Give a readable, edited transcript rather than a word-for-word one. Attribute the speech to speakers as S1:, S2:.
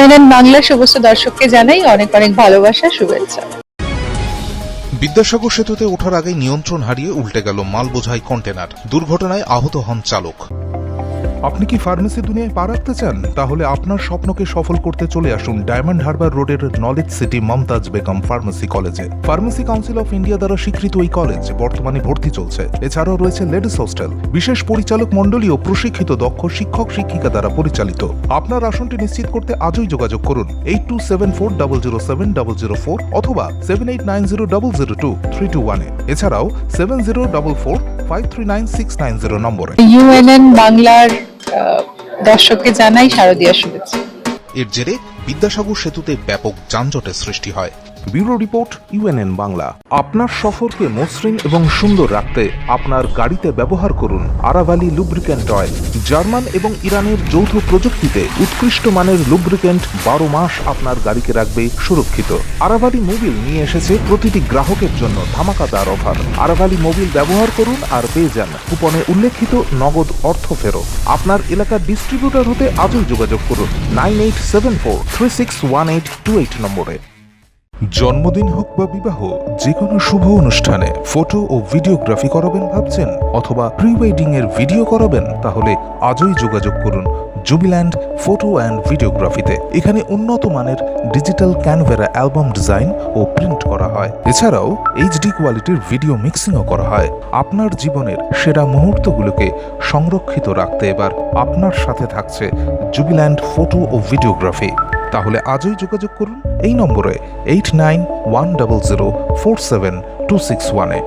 S1: UNN বাংলার সমস্ত দর্শককে জানাই অনেক অনেক ভালোবাসা, শুভেচ্ছা।
S2: বিদ্যাসাগর সেতুতে ওঠার আগেই নিয়ন্ত্রণ হারিয়ে উল্টে গেল মাল বোঝাই কন্টেনার। দুর্ঘটনায় আহত হন চালক।
S3: আপনি কি ফার্মেসি দুনিয়ায় পা রাখতে চান? তাহলে আপনার স্বপ্নকে সফল করতে চলে আসুন ডায়মন্ড হারবার রোডের Knowledge City Mumtaz Begum pharmacy কলেজে। ফার্মেসি কাউন্সিল অফ ইন্ডিয়া দ্বারা স্বীকৃত এই কলেজ বর্তমানে ভর্তি চলছে। এছাড়াও রয়েছে লেডিস হোস্টেল, বিশেষ পরিচালক মণ্ডলী ও প্রশিক্ষিত দক্ষ শিক্ষক শিক্ষিকা দ্বারা পরিচালিত। আপনার আসনটি নিশ্চিত করতে আজই যোগাযোগ করুন 8274007004 অথবা 7890002321-এ। এছাড়াও 7044539690 নম্বরে।
S1: ইউএনএন বাংলার দর্শককে জানাই শারদীয়া শুভেচ্ছা।
S2: এর জেরে বিদ্যাসাগর সেতুতে ব্যাপক যানজটের সৃষ্টি হয়।
S3: Bureau report, UNN Bangla. আপনার সফরকে মসৃণ এবং সুন্দর রাখতে আপনার গাড়িতে ব্যবহার করুন আরাভালি লুব্রিক্যান্ট অয়েল। জার্মান এবং ইরানের যৌথ প্রযুক্তিতে উৎকৃষ্ট মানের লুব্রিক্যান্ট 12 মাস আপনার গাড়িকে রাখবে সুরক্ষিত। আরাভালি মোবিল নিয়ে এসেছে প্রতিটি গ্রাহকের জন্য ধামাকাদার অফার। আরাভালি মোবিল ব্যবহার করুন আর পেয়ে যান কুপনে উল্লেখিত নগদ অর্থ ফেরত। আপনার এলাকার ডিস্ট্রিবিউটর হতে আজই যোগাযোগ করুন 9874361828 নম্বরে। জন্মদিন হোক বা বিবাহ, যে কোনো শুভ অনুষ্ঠানে ফটো ও ভিডিওগ্রাফি করাবেন ভাবছেন, অথবা প্রি ওয়েডিং এর ভিডিও করাবেন, তাহলে আজই যোগাযোগ করুন জুবিল্যান্ড ফটো অ্যান্ড ভিডিওগ্রাফিতে। এখানে উন্নত মানের ডিজিটাল ক্যানভেরা অ্যালবাম ডিজাইন ও প্রিন্ট করা হয়। এছাড়াও এইচডি কোয়ালিটির ভিডিও মিক্সিংও করা হয়। আপনার জীবনের সেরা মুহূর্তগুলোকে সংরক্ষিত রাখতে এবার আপনার সাথে থাকছে জুবিল্যান্ড ফটো ও ভিডিওগ্রাফি। তাহলে আজই যোগাযোগ করুন এই নম্বরে 8910047261-এ।